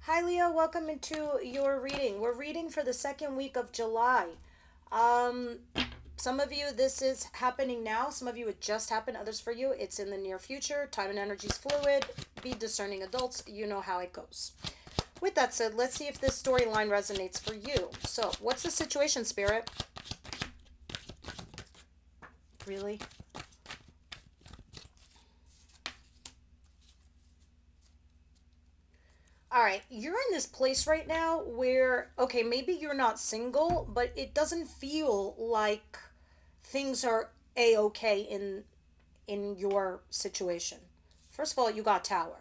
Hi, Leo. Welcome into your reading. We're reading for the second week of July. Um, some of you, this is happening now. Some of you, it just happened. Others, for you, it's in the near future. Time and energy is fluid. Be discerning adults. You know how it goes. With that said, let's see if this storyline resonates for you. So, what's the situation, Spirit? Really? All right, you're in this place right now where, okay, maybe you're not single, but it doesn't feel like things are a-okay in your situation. First of all, you got Tower.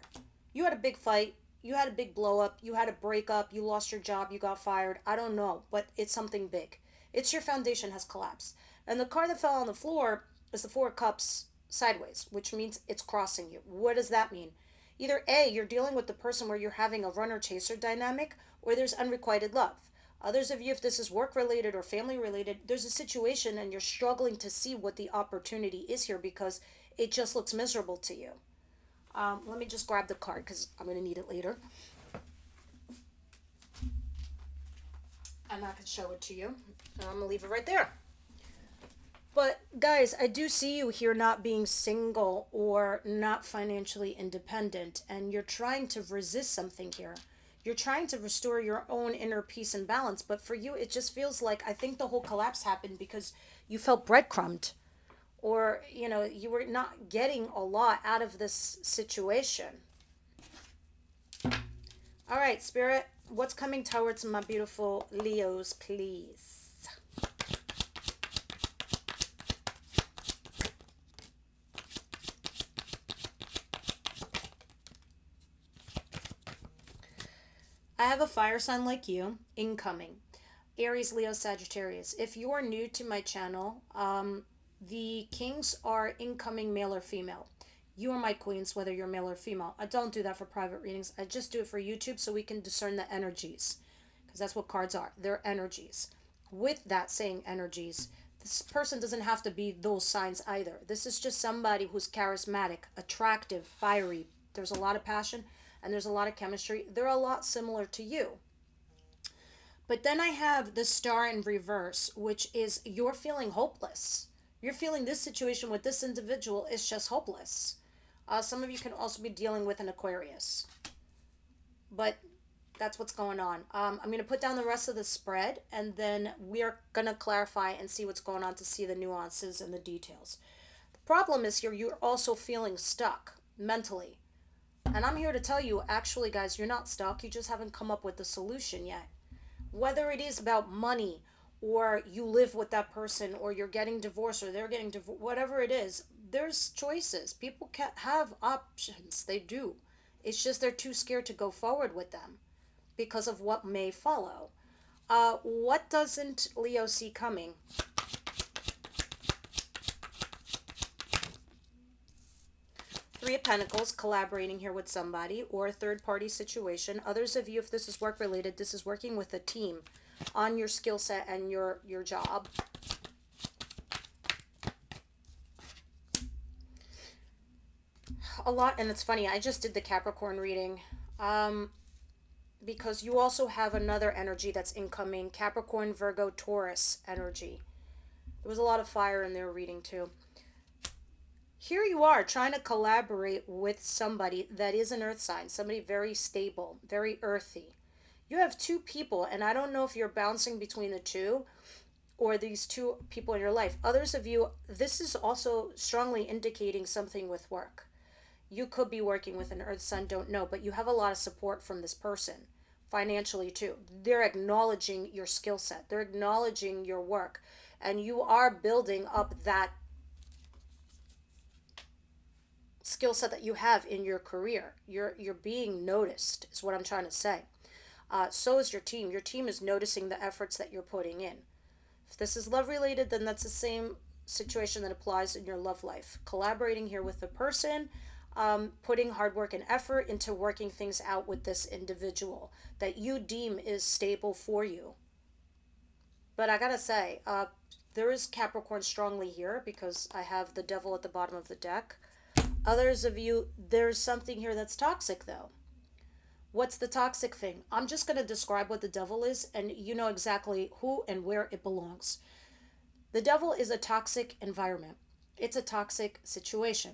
You had a big fight, you had a big blow up, you had a breakup, you lost your job, you got fired. I don't know, but it's something big. It's your foundation has collapsed. And the card that fell on the floor is the Four of Cups sideways, which means it's crossing you. What does that mean? Either A, you're dealing with the person where you're having a runner chaser dynamic, or there's unrequited love. Others of you, if this is work related or family related, there's a situation and you're struggling to see what the opportunity is here because it just looks miserable to you. Let me just grab the card because I'm going to need it later. And I can show it to you. And I'm going to leave it right there. But guys, I do see you here not being single or not financially independent, and you're trying to resist something here. You're trying to restore your own inner peace and balance, but for you, it just feels like I think the whole collapse happened because you felt breadcrumbed, or you were not getting a lot out of this situation. All right, Spirit, what's coming towards my beautiful Leos, please? I have a fire sign like you incoming. Aries, Leo, Sagittarius. If you are new to my channel, the kings are incoming male or female. You are my queens, whether you're male or female. I don't do that for private readings. I just do it for YouTube so we can discern the energies. Because that's what cards are. They're energies. With that saying energies, this person doesn't have to be those signs either. This is just somebody who's charismatic, attractive, fiery. There's a lot of passion and there's a lot of chemistry. They're a lot similar to you. But then I have the star in reverse, which is you're feeling hopeless. You're feeling this situation with this individual is just hopeless. Some of you can also be dealing with an Aquarius. But that's what's going on. I'm going to put down the rest of the spread and then we're going to clarify and see what's going on to see the nuances and the details. The problem is here, you're also feeling stuck mentally. And I'm here to tell you, actually, guys, you're not stuck. You just haven't come up with the solution yet. Whether it is about money or you live with that person or you're getting divorced or they're getting divorced, whatever it is, there's choices. People can have options. They do. It's just they're too scared to go forward with them because of what may follow. What doesn't Leo see coming? Three of Pentacles, collaborating here with somebody or a third party situation. Others of you, if this is work related, this is working with a team on your skill set and your job. A lot, and it's funny, I just did the Capricorn reading because you also have another energy that's incoming, Capricorn, Virgo, Taurus energy. There was a lot of fire in their reading too. Here you are trying to collaborate with somebody that is an earth sign, somebody very stable, very earthy. You have two people, and I don't know if you're bouncing between the two or these two people in your life. Others of you, this is also strongly indicating something with work. You could be working with an earth sign, don't know, but you have a lot of support from this person financially too. They're acknowledging your skill set, they're acknowledging your work, and you are building up that skill set that you have in your career. You're being noticed is what I'm trying to say. So is your team. Your team is noticing the efforts that you're putting in. If this is love related, then that's the same situation that applies in your love life. Collaborating here with the person, putting hard work and effort into working things out with this individual that you deem is stable for you. But I gotta say, there is Capricorn strongly here because I have the devil at the bottom of the deck. Others of you, there's something here that's toxic though. What's the toxic thing? I'm just going to describe what the devil is, and you know exactly who and where it belongs. The devil is a toxic environment, it's a toxic situation.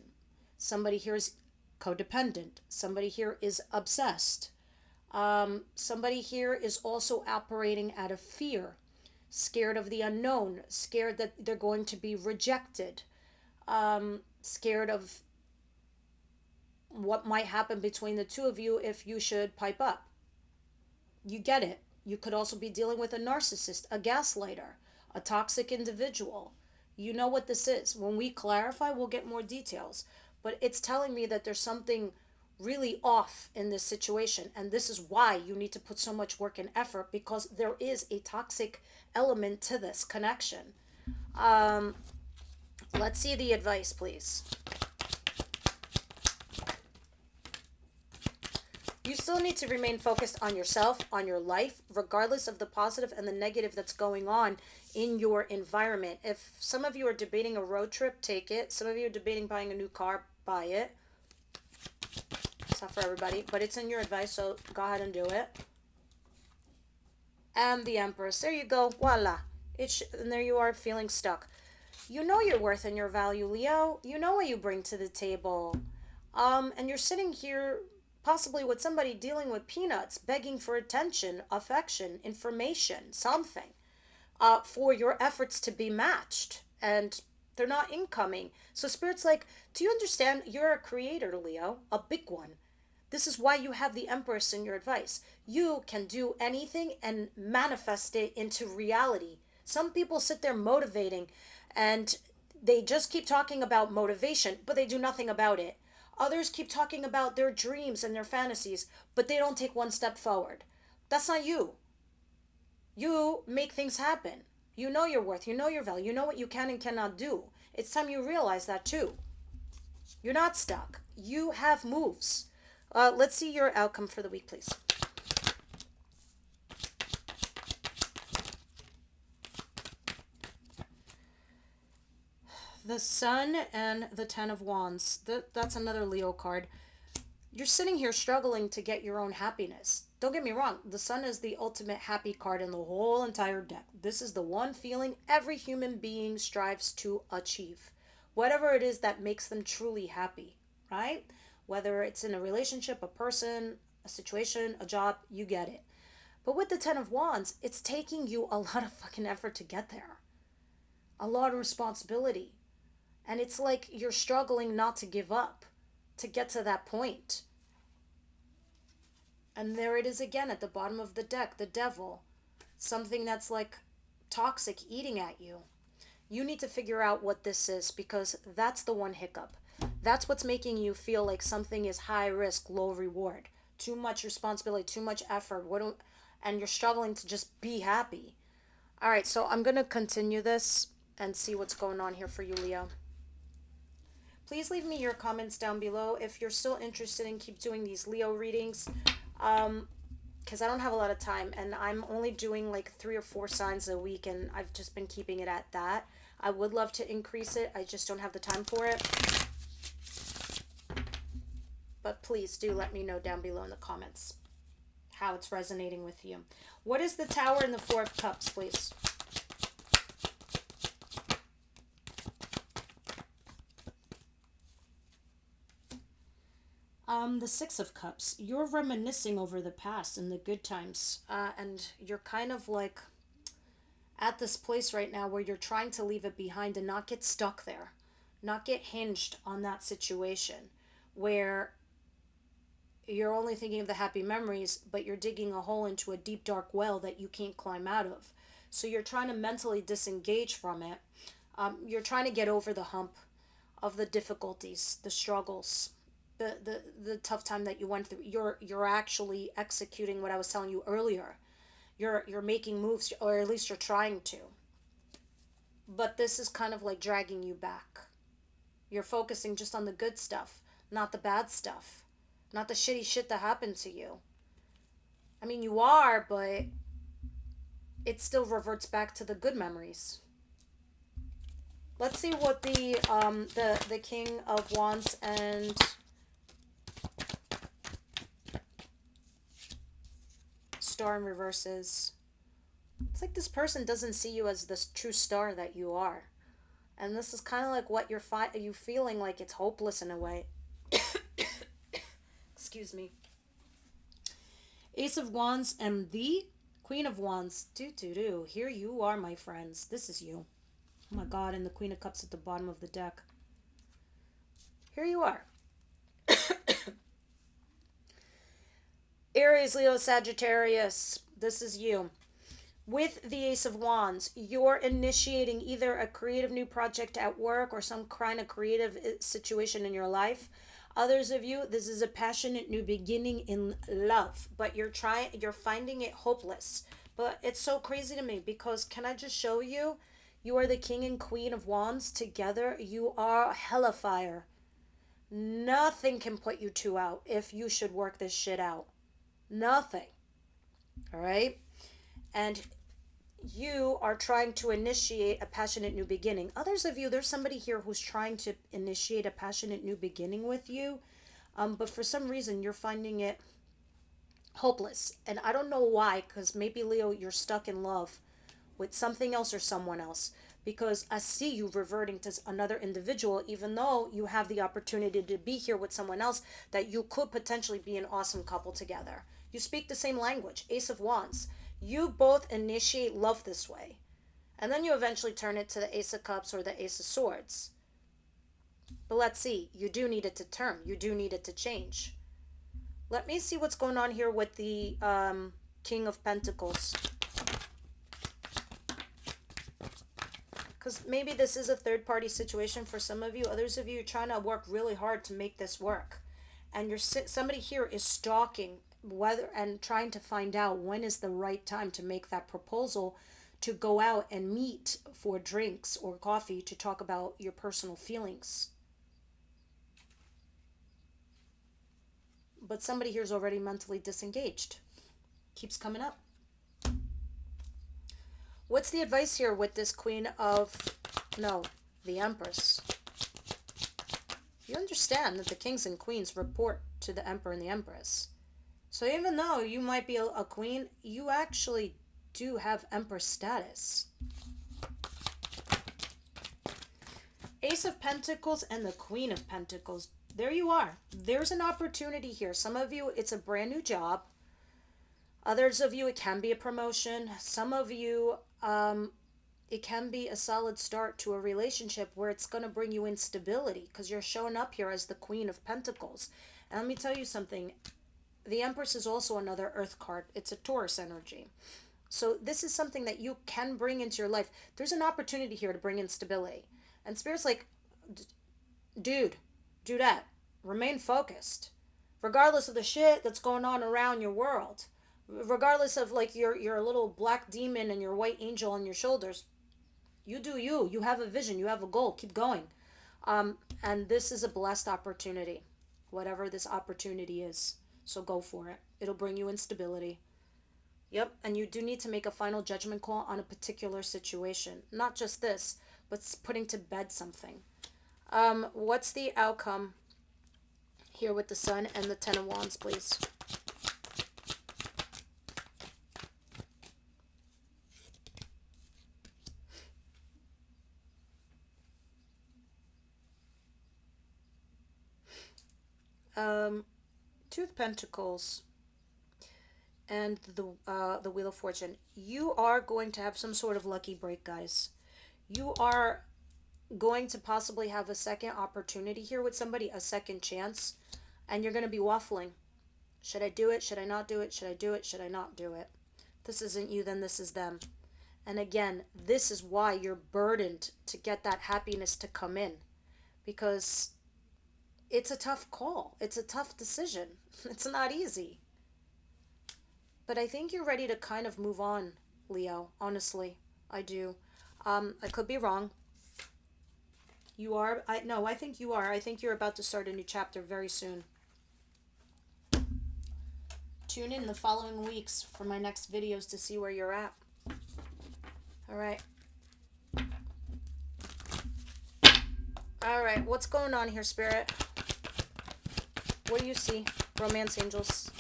Somebody here is codependent, somebody here is obsessed. Somebody here is also operating out of fear, scared of the unknown, scared that they're going to be rejected, scared of what might happen between the two of you if you should pipe up. You get it. You could also be dealing with a narcissist, a gaslighter, a toxic individual. You know what this is. When we clarify, we'll get more details. But it's telling me that there's something really off in this situation. And this is why you need to put so much work and effort, because there is a toxic element to this connection. Um, let's see the advice, please. You still need to remain focused on yourself, on your life, regardless of the positive and the negative that's going on in your environment. If some of you are debating a road trip, take it. Some of you are debating buying a new car, buy it. It's not for everybody, but it's in your advice, so go ahead and do it. And the Empress. There you go. Voila. And there you are, feeling stuck. You know your worth and your value, Leo. You know what you bring to the table. And you're sitting here possibly with somebody dealing with peanuts, begging for attention, affection, information, something, for your efforts to be matched. And they're not incoming. So Spirit's like, do you understand? You're a creator, Leo, a big one. This is why you have the Empress in your advice. You can do anything and manifest it into reality. Some people sit there motivating and they just keep talking about motivation, but they do nothing about it. Others keep talking about their dreams and their fantasies, but they don't take one step forward. That's not you. You make things happen. You know your worth, you know your value, you know what you can and cannot do. It's time you realize that too. You're not stuck. You have moves. Let's see your outcome for the week, please. The Sun and the Ten of Wands. That's another Leo card. You're sitting here struggling to get your own happiness. Don't get me wrong, the Sun is the ultimate happy card in the whole entire deck. This is the one feeling every human being strives to achieve. Whatever it is that makes them truly happy, right? Whether it's in a relationship, a person, a situation, a job, you get it. But with the Ten of Wands, it's taking you a lot of fucking effort to get there. A lot of responsibility. And it's like you're struggling not to give up, to get to that point. And there it is again at the bottom of the deck, the devil. Something that's like toxic eating at you. You need to figure out what this is, because that's the one hiccup. That's what's making you feel like something is high risk, low reward. Too much responsibility, too much effort. And you're struggling to just be happy. All right, so I'm going to continue this and see what's going on here for you, Leo. Please leave me your comments down below if you're still interested in keep doing these Leo readings, because I don't have a lot of time and I'm only doing like 3 or 4 signs a week, and I've just been keeping it at that. I would love to increase it. I just don't have the time for it. But please do let me know down below in the comments how it's resonating with you. What is the Tower and the Four of Cups, please? The Six of Cups. You're reminiscing over the past and the good times. And you're kind of like at this place right now where you're trying to leave it behind and not get stuck there. Not get hinged on that situation where you're only thinking of the happy memories, but you're digging a hole into a deep, dark well that you can't climb out of. So you're trying to mentally disengage from it. You're trying to get over the hump of the difficulties, the struggles, the tough time that you went through. You're actually executing what I was telling you earlier. You're making moves, or at least you're trying to. But this is kind of like dragging you back. You're focusing just on the good stuff, not the bad stuff, not the shitty shit that happened to you. I mean, you are, but it still reverts back to the good memories. Let's see what the King of Wands and star in reverse is, it's like this person doesn't see you as this true star that you are. And this is kind of like what you feeling like it's hopeless in a way. Excuse me. Ace of Wands and the Queen of Wands. Do. Here you are, my friends. This is you. Oh my God, and the Queen of Cups at the bottom of the deck. Here you are. Aries, Leo, Sagittarius. This is you. With the Ace of Wands, you're initiating either a creative new project at work or some kind of creative situation in your life. Others of you, this is a passionate new beginning in love, but you're finding it hopeless. But it's so crazy to me because can I just show you? You are the King and Queen of Wands together. You are hella fire. Nothing can put you two out if you should work this shit out. Nothing. All right? And you are trying to initiate a passionate new beginning. Others of you, there's somebody here who's trying to initiate a passionate new beginning with you. But for some reason, you're finding it hopeless. And I don't know why, because maybe, Leo, you're stuck in love with something else or someone else. Because I see you reverting to another individual, even though you have the opportunity to be here with someone else that you could potentially be an awesome couple together. You speak the same language, Ace of Wands. You both initiate love this way. And then you eventually turn it to the Ace of Cups or the Ace of Swords. But let's see. You do need it to turn. You do need it to change. Let me see what's going on here with the King of Pentacles. Because maybe this is a third-party situation for some of you. Others of you are trying to work really hard to make this work. And somebody here is stalking whether and trying to find out when is the right time to make that proposal to go out and meet for drinks or coffee to talk about your personal feelings. But somebody here is already mentally disengaged. Keeps coming up. What's the advice here with this the Empress? You understand that the kings and queens report to the Emperor and the Empress. So even though you might be a queen, you actually do have Empress status. Ace of Pentacles and the Queen of Pentacles. There you are. There's an opportunity here. Some of you, it's a brand new job. Others of you, it can be a promotion. Some of you, it can be a solid start to a relationship where it's going to bring you instability because you're showing up here as the Queen of Pentacles. And let me tell you something. The Empress is also another earth card. It's a Taurus energy. So this is something that you can bring into your life. There's an opportunity here to bring in stability. And Spirit's like, dude, do that. Remain focused. Regardless of the shit that's going on around your world. Regardless of like your little black demon and your white angel on your shoulders. You do you. You have a vision. You have a goal. Keep going. And this is a blessed opportunity. Whatever this opportunity is. So go for it. It'll bring you instability. Yep, and you do need to make a final judgment call on a particular situation. Not just this, but putting to bed something. What's the outcome here with the Sun and the Ten of Wands, please? Two of Pentacles and the Wheel of Fortune. You are going to have some sort of lucky break, guys. You are going to possibly have a second opportunity here with somebody, a second chance, and you're going to be waffling. Should I do it? Should I not do it? Should I do it? Should I not do it? This isn't you, then this is them. And again, this is why you're burdened to get that happiness to come in, because it's a tough call. It's a tough decision. It's not easy. But I think you're ready to kind of move on, Leo. Honestly, I do. I could be wrong. You are? No, I think you are. I think you're about to start a new chapter very soon. Tune in the following weeks for my next videos to see where you're at. All right. All right. What's going on here, Spirit? What do you see? Romance angels.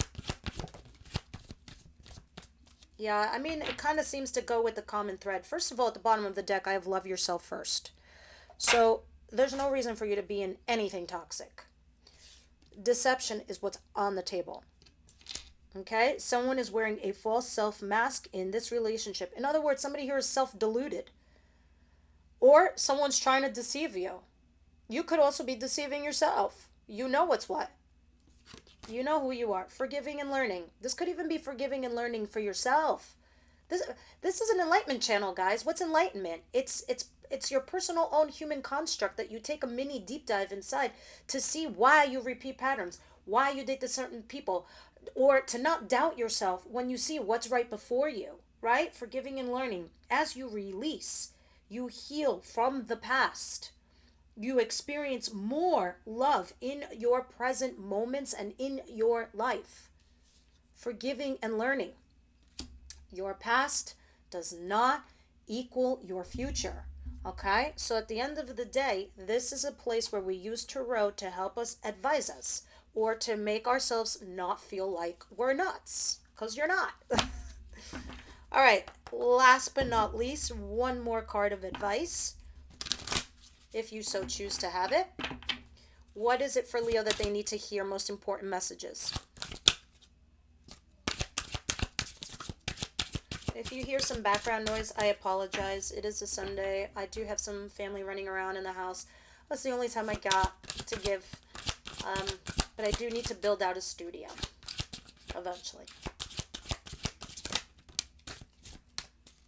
Yeah, I mean, it kind of seems to go with the common thread. First of all, at the bottom of the deck, I have love yourself first. So there's no reason for you to be in anything toxic. Deception is what's on the table. Okay? Someone is wearing a false self mask in this relationship. In other words, somebody here is self deluded, or someone's trying to deceive you. You could also be deceiving yourself. You know what's what. You know who you are. Forgiving and learning. This could even be forgiving and learning for yourself. This this is an enlightenment channel, guys. What's enlightenment? It's your personal own human construct that you take a mini deep dive inside to see why you repeat patterns, why you date the certain people, or to not doubt yourself when you see what's right before you, right? Forgiving and learning. As you release, you heal from the past. You experience more love in your present moments and in your life. Forgiving and learning. Your past does not equal your future. Okay? So at the end of the day, this is a place where we use tarot to help us advise us or to make ourselves not feel like we're nuts. Because you're not. All right. Last but not least, one more card of advice, if you so choose to have it. What is it for Leo that they need to hear? Most important messages. If you hear some background noise, I apologize. It is a Sunday. I do have some family running around in the house. That's the only time I got to give. Um, but I do need to build out a studio eventually.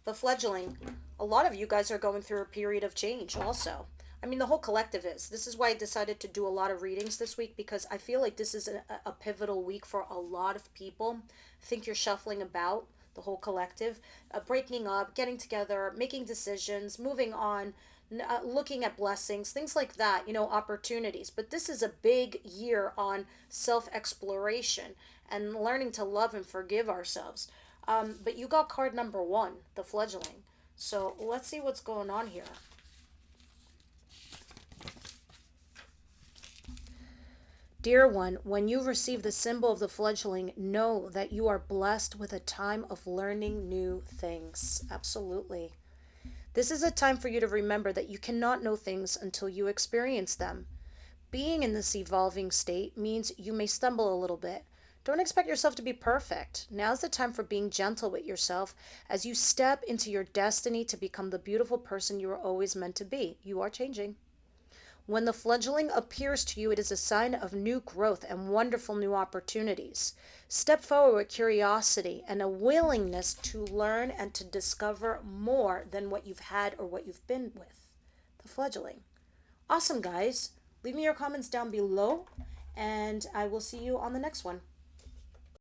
The fledgling. A lot of you guys are going through a period of change also. I mean, the whole collective is. This is why I decided to do a lot of readings this week, because I feel like this is a pivotal week for a lot of people. I think you're shuffling about, the whole collective, breaking up, getting together, making decisions, moving on, looking at blessings, things like that, opportunities. But this is a big year on self exploration and learning to love and forgive ourselves. But you got card number one, the fledgling. So let's see what's going on here. Dear one, when you receive the symbol of the fledgling, know that you are blessed with a time of learning new things. Absolutely. This is a time for you to remember that you cannot know things until you experience them. Being in this evolving state means you may stumble a little bit. Don't expect yourself to be perfect. Now's the time for being gentle with yourself as you step into your destiny to become the beautiful person you were always meant to be. You are changing. When the fledgling appears to you, it is a sign of new growth and wonderful new opportunities. Step forward with curiosity and a willingness to learn and to discover more than what you've had or what you've been with. The fledgling. Awesome, guys. Leave me your comments down below, and I will see you on the next one.